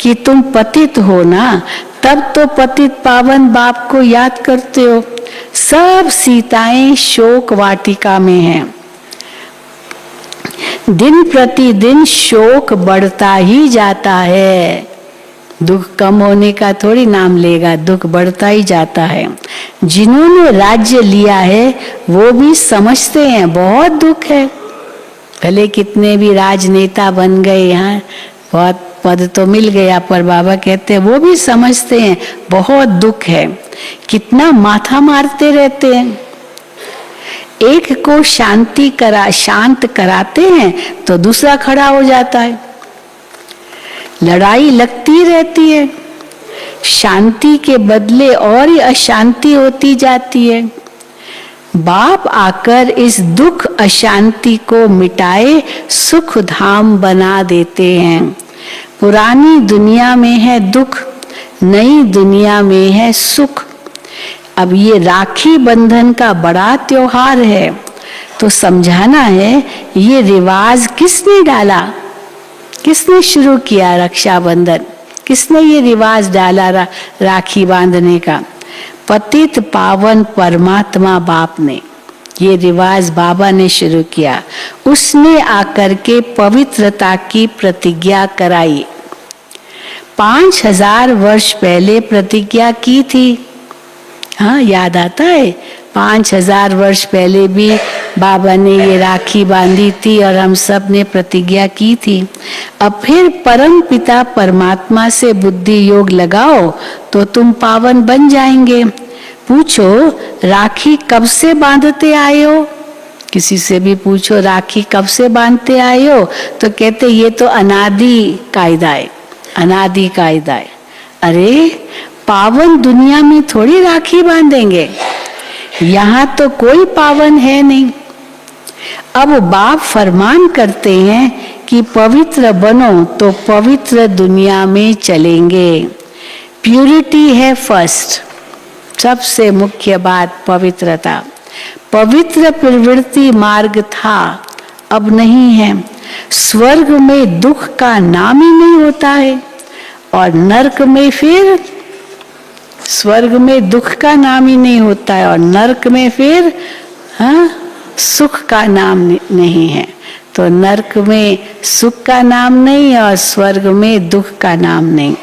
कि तुम पतित हो ना, तब तो पतित पावन बाप को याद करते हो। सब सीताएं शोक वाटिका में हैं। दिन प्रतिदिन शोक बढ़ता ही जाता है। दुख कम होने का थोड़ी नाम लेगा, दुख बढ़ता ही जाता है। जिन्होंने राज्य लिया है वो भी समझते हैं बहुत दुख है। भले कितने भी राजनेता बन गए, यहाँ बहुत पद तो मिल गया, पर बाबा कहते हैं वो भी समझते हैं बहुत दुख है। कितना माथा मारते रहते हैं। एक को शांत कराते हैं तो दूसरा खड़ा हो जाता है। लड़ाई लगती रहती है, शांति के बदले और ही अशांति होती जाती है। बाप आकर इस दुख अशांति को मिटाए सुख धाम बना देते हैं। पुरानी दुनिया में है दुख, नई दुनिया में है सुख। अब ये राखी बंधन का बड़ा त्योहार है, तो समझाना है ये रिवाज किसने डाला, किसने शुरू किया रक्षाबंधन, किसने ये रिवाज डाला राखी बांधने का। पतित पावन परमात्मा बाप ने ये रिवाज बाबा ने शुरू किया। उसने आकर के पवित्रता की प्रतिज्ञा कराई। 5000 वर्ष पहले प्रतिज्ञा की थी। हाँ, याद आता है 5000 वर्ष पहले भी बाबा ने ये राखी बांधी थी और हम सब ने प्रतिज्ञा की थी। अब फिर परम पिता परमात्मा से बुद्धि योग लगाओ तो तुम पावन बन जाएंगे। पूछो राखी कब से बांधते आए हो, किसी से भी पूछो राखी कब से बांधते आए हो तो कहते ये तो अनादि कायदा है, अनादि कायदा है। अरे पावन दुनिया में थोड़ी राखी बांधेंगे, यहाँ तो कोई पावन है नहीं। अब बाप फरमान करते हैं कि पवित्र बनो तो पवित्र दुनिया में चलेंगे। प्यूरिटी है फर्स्ट, सबसे मुख्य बात पवित्रता। पवित्र प्रवृत्ति मार्ग था, अब नहीं है। स्वर्ग में दुख का नाम ही नहीं होता है और नरक में फिर, स्वर्ग में दुख का नाम ही नहीं होता है और नरक में फिर सुख का नाम नहीं है। तो नरक में सुख का नाम नहीं और स्वर्ग में दुख का नाम नहीं।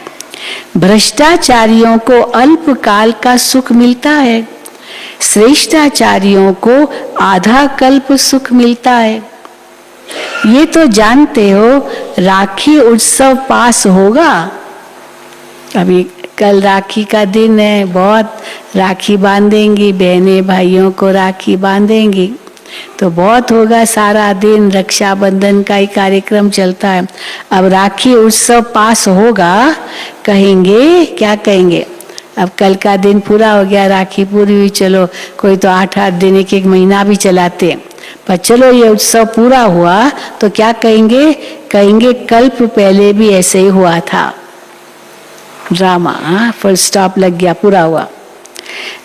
भ्रष्टाचारियों को अल्प काल का सुख मिलता है, श्रेष्ठाचारियों को आधा कल्प सुख मिलता है। ये तो जानते हो राखी उत्सव पास होगा। अभी कल राखी का दिन है, बहुत राखी बांधेंगी बहनें, भाइयों को राखी बांधेंगी तो बहुत होगा। सारा दिन रक्षाबंधन का ही कार्यक्रम चलता है। अब राखी उत्सव पास होगा, कहेंगे क्या कहेंगे, अब कल का दिन पूरा हो गया, राखी पूरी हुई, चलो कोई तो 8-8 दिन, 1-1 महीना भी चलाते हैं, पर चलो ये उत्सव पूरा हुआ तो क्या कहेंगे, कहेंगे कल्प पहले भी ऐसे ही हुआ था। ड्रामा, फुल स्टॉप लग गया, पूरा हुआ।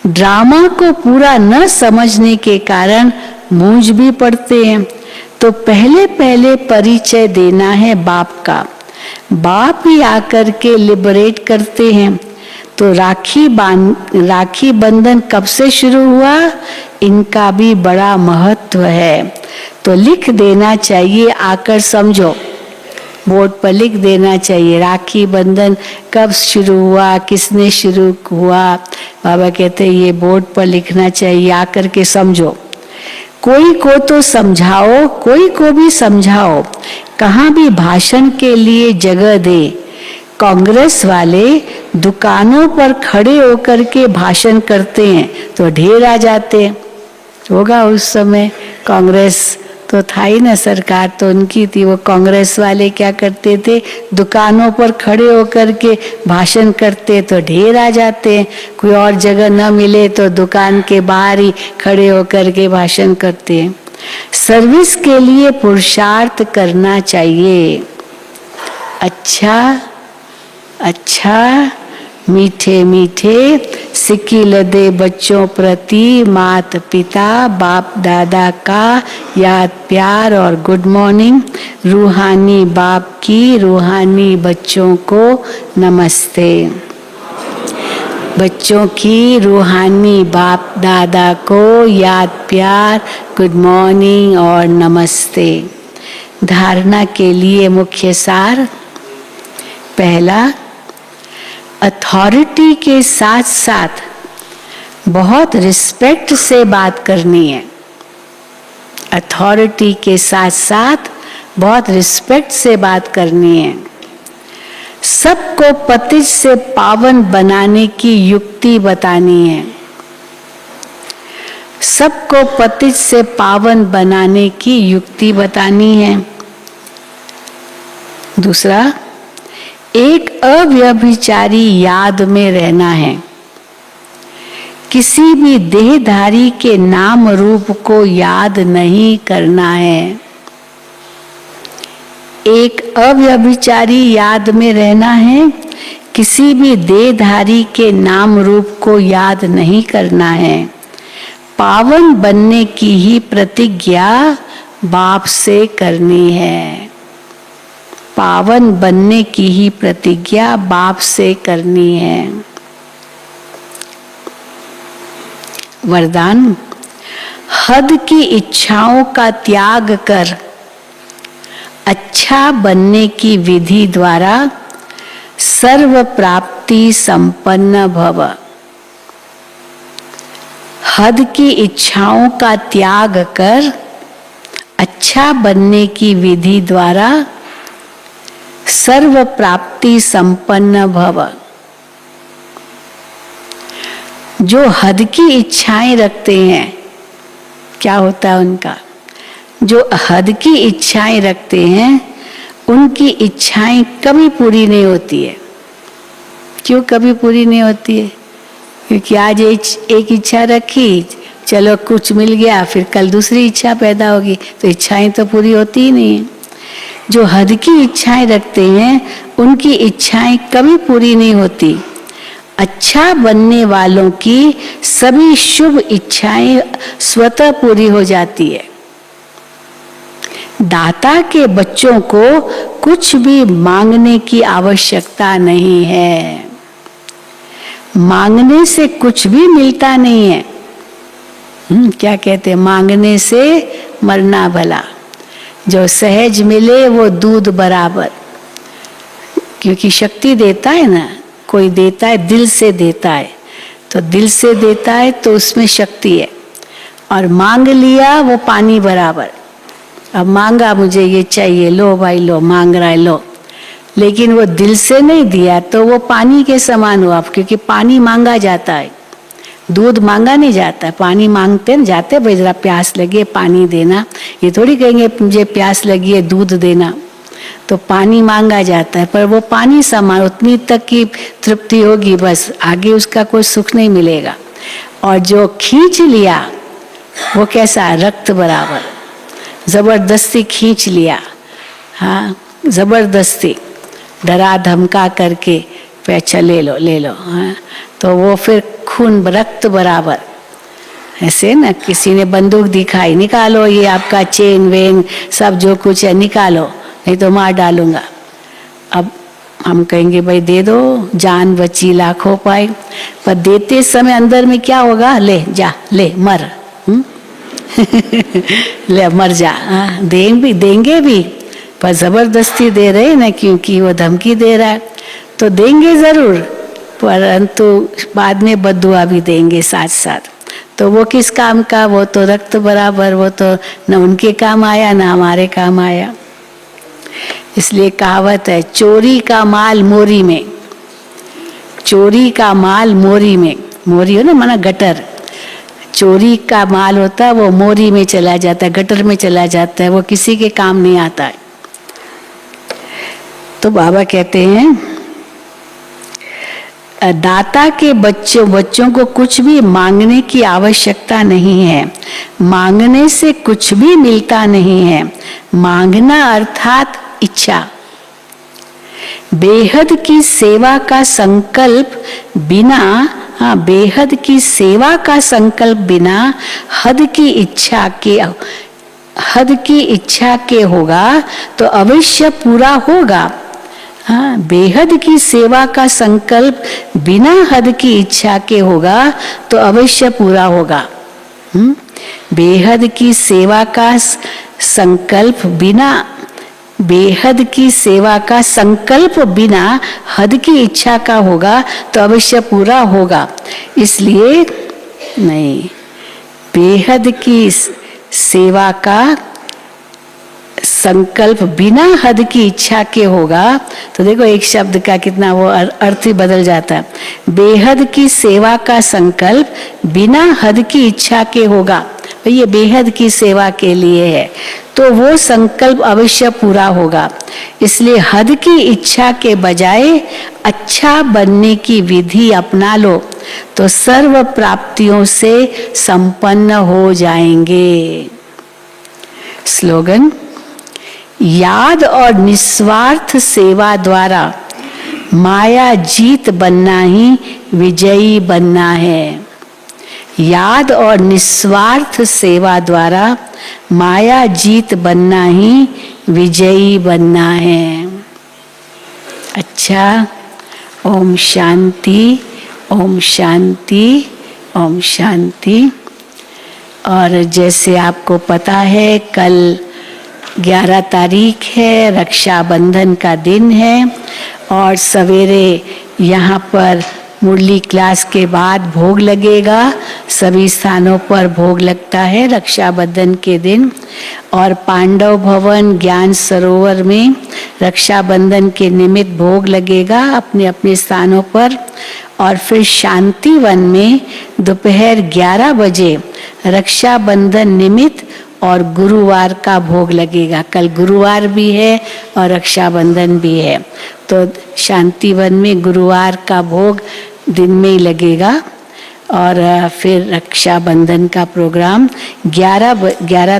ड्रामा को पूरा न समझने के कारण मूंझ भी पड़ते हैं। तो पहले पहले परिचय देना है बाप का। बाप ही आकर के लिबरेट करते हैं। तो राखी बंधन कब से शुरू हुआ, इनका भी बड़ा महत्व है। तो लिख देना चाहिए, आकर समझो, बोर्ड पर लिख देना चाहिए राखी बंधन कब शुरू हुआ, किसने शुरू हुआ। बाबा कहते हैं ये बोर्ड पर लिखना चाहिए, आकर के समझो। कोई को तो समझाओ, कोई को भी समझाओ, कहाँ भी भाषण के लिए जगह दे। कांग्रेस वाले दुकानों पर खड़े होकर के भाषण करते हैं तो ढेर आ जाते हैं। होगा उस समय कांग्रेस तो था ही ना, सरकार तो उनकी थी। वो कांग्रेस वाले क्या करते थे, दुकानों पर खड़े होकर के भाषण करते तो ढेर आ जाते हैं। कोई और जगह न मिले तो दुकान के बाहर ही खड़े होकर के भाषण करते हैं। सर्विस के लिए पुरुषार्थ करना चाहिए। अच्छा अच्छा, मीठे मीठे सिकिल दे बच्चों प्रति माता पिता बाप दादा का याद प्यार और गुड मॉर्निंग। रूहानी बाप की रूहानी बच्चों को नमस्ते। बच्चों की रूहानी बाप दादा को याद प्यार गुड मॉर्निंग और नमस्ते। धारणा के लिए मुख्य सार। पहला, अथॉरिटी के साथ साथ बहुत रिस्पेक्ट से बात करनी है। अथॉरिटी के साथ साथ बहुत रिस्पेक्ट से बात करनी है। सबको पतित से पावन बनाने की युक्ति बतानी है। सबको पतित से पावन बनाने की युक्ति बतानी है। दूसरा, एक अव्यभिचारी याद में रहना है। किसी भी देहधारी के नाम रूप को याद नहीं करना है। एक अव्यभिचारी याद में रहना है। किसी भी देहधारी के नाम रूप को याद नहीं करना है। पावन बनने की ही प्रतिज्ञा बाप से करनी है। पावन बनने की ही प्रतिज्ञा बाप से करनी है। वरदान, हद की इच्छाओं का त्याग कर अच्छा बनने की विधि द्वारा सर्व प्राप्ति संपन्न भव। हद की इच्छाओं का त्याग कर अच्छा बनने की विधि द्वारा सर्व प्राप्ति संपन्न भव। जो हद की इच्छाएं रखते हैं, क्या होता है उनका? जो हद की इच्छाएं रखते हैं उनकी इच्छाएं कभी पूरी नहीं होती है। क्यों कभी पूरी नहीं होती है? क्योंकि आज एक इच्छा रखी, चलो कुछ मिल गया, फिर कल दूसरी इच्छा पैदा होगी, तो इच्छाएं तो पूरी होती ही नहीं है। जो हद की इच्छाएं रखते हैं उनकी इच्छाएं कभी पूरी नहीं होती। अच्छा बनने वालों की सभी शुभ इच्छाएं स्वतः पूरी हो जाती है। दाता के बच्चों को कुछ भी मांगने की आवश्यकता नहीं है। मांगने से कुछ भी मिलता नहीं है। क्या कहते हैं? मांगने से मरना भला। जो सहज मिले वो दूध बराबर। क्योंकि शक्ति देता है ना, कोई देता है दिल से देता है, तो दिल से देता है तो उसमें शक्ति है। और मांग लिया वो पानी बराबर। अब मांगा मुझे ये चाहिए, लो भाई लो, मांग रहा है लो, लेकिन वो दिल से नहीं दिया तो वो पानी के समान हुआ। क्योंकि पानी मांगा जाता है, दूध मांगा नहीं जाता। पानी मांगते न जाते, भाई जरा प्यास लगी है पानी देना। ये थोड़ी कहेंगे मुझे प्यास लगी है दूध देना। तो पानी मांगा जाता है, पर वो पानी समान, उतनी तक की तृप्ति होगी बस, आगे उसका कोई सुख नहीं मिलेगा। और जो खींच लिया वो कैसा? रक्त बराबर। जबरदस्ती खींच लिया, हाँ जबरदस्ती डरा धमका करके पैसा ले लो ले लो, हाँ तो वो फिर खून रक्त बराबर। ऐसे ना, किसी ने बंदूक दिखाई, निकालो ये आपका चेन वेन सब जो कुछ है निकालो, नहीं तो मार डालूंगा। अब हम कहेंगे भाई दे दो, जान बची लाखों पाए। पर देते समय अंदर में क्या होगा? ले जा, ले मर, ले मर जा। देंगे भी पर जबरदस्ती दे रहे ना, क्योंकि वो धमकी दे रहा है, तो देंगे जरूर, परंतु बाद में बद्दुआ भी देंगे साथ साथ। तो वो किस काम का? वो तो रक्त बराबर, वो तो न उनके काम आया न हमारे काम आया। इसलिए कहावत है, चोरी का माल मोरी में। चोरी का माल मोरी में, मोरी हो ना माना गटर। चोरी का माल होता है वो मोरी में चला जाता है, गटर में चला जाता है, वो किसी के काम नहीं आता है। तो बाबा कहते हैं, दाता के बच्चों को कुछ भी मांगने की आवश्यकता नहीं है। मांगने से कुछ भी मिलता नहीं है। मांगना अर्थात इच्छा। बेहद की सेवा का संकल्प बिना हाँ, बेहद की सेवा का संकल्प बिना हद की इच्छा के होगा तो अवश्य पूरा होगा। हाँ, बेहद की सेवा का संकल्प बिना हद की इच्छा के होगा तो अवश्य पूरा होगा। बेहद की सेवा का संकल्प बिना हद की इच्छा का होगा तो अवश्य पूरा होगा। इसलिए नहीं, बेहद की सेवा का संकल्प बिना हद की इच्छा के होगा तो देखो एक शब्द का कितना वो अर्थ ही बदल जाता है। बेहद की सेवा का संकल्प बिना हद की इच्छा के होगा, ये बेहद की सेवा के लिए है तो वो संकल्प अवश्य पूरा होगा। इसलिए हद की इच्छा के बजाय अच्छा बनने की विधि अपना लो तो सर्व प्राप्तियों से संपन्न हो जाएंगे। स्लोगन, याद और निस्वार्थ सेवा द्वारा माया जीत बनना ही विजयी बनना है। याद और निस्वार्थ सेवा द्वारा माया जीत बनना ही विजयी बनना है। अच्छा, ओम शांति, ओम शांति, ओम शांति। और जैसे आपको पता है कल 11 तारीख है, रक्षाबंधन का दिन है और सवेरे यहाँ पर मुरली क्लास के बाद भोग लगेगा। सभी स्थानों पर भोग लगता है रक्षाबंधन के दिन। और पांडव भवन ज्ञान सरोवर में रक्षाबंधन के निमित्त भोग लगेगा अपने अपने स्थानों पर। और फिर शांतिवन में दोपहर 11 बजे रक्षाबंधन निमित्त और गुरुवार का भोग लगेगा। कल गुरुवार भी है और रक्षाबंधन भी है तो शांतिवन में गुरुवार का भोग दिन में ही लगेगा। और फिर रक्षाबंधन का प्रोग्राम 11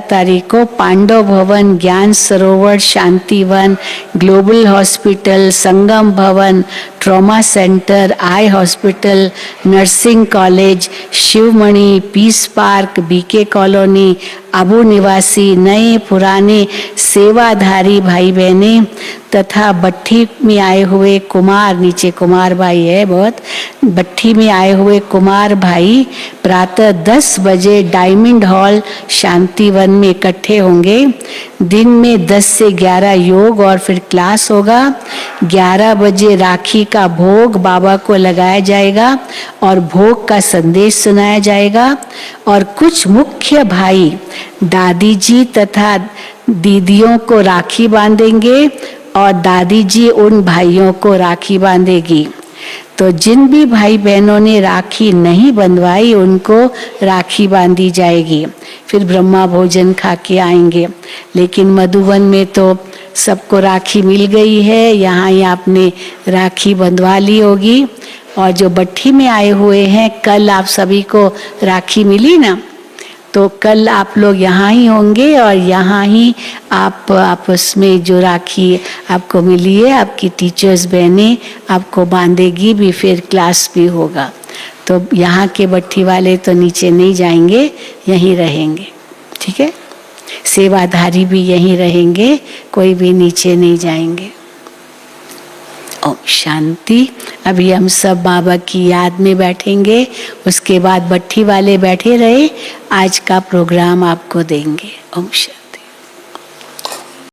तारीख को पांडव भवन, ज्ञान सरोवर, Shantivan, global hospital, Sangam Bhawan, trauma centre, eye hospital, nursing college, Shivmani, peace park, BK colony, Abu निवासी, नए पुराने सेवाधारी भाई बहने तथा भट्ठी में आए हुए कुमार, नीचे कुमार भाई है बहुत, भट्ठी में आए हुए कुमार भाई प्रातः 10 बजे डायमंड हॉल शांतिवन में इकट्ठे होंगे। दिन में 10 से 11 योग और फिर क्लास होगा। 11 बजे राखी का भोग बाबा को लगाया जाएगा और भोग का संदेश सुनाया जाएगा। और कुछ मुख्य भाई दादी जी तथा दीदियों को राखी बांधेंगे और दादी जी उन भाइयों को राखी बांधेगी। तो जिन भी भाई बहनों ने राखी नहीं बंधवाई उनको राखी बांधी जाएगी। फिर ब्रह्मा भोजन खा के आएंगे। लेकिन मधुबन में तो सबको राखी मिल गई है, यहाँ ही आपने राखी बंधवा ली होगी। और जो भट्ठी में आए हुए हैं, कल आप सभी को राखी मिली ना, तो कल आप लोग यहाँ ही होंगे और यहाँ ही आप आपस में जो राखी आपको मिली है आपकी टीचर्स बहनें आपको बांधेगी भी, फिर क्लास भी होगा। तो यहाँ के भट्ठी वाले तो नीचे नहीं जाएंगे, यहीं रहेंगे, ठीक है। सेवाधारी भी यहीं रहेंगे, कोई भी नीचे नहीं जाएंगे। ओम शांति। अभी हम सब बाबा की याद में बैठेंगे, उसके बाद भट्ठी वाले बैठे रहे, आज का प्रोग्राम आपको देंगे। ओम शांति।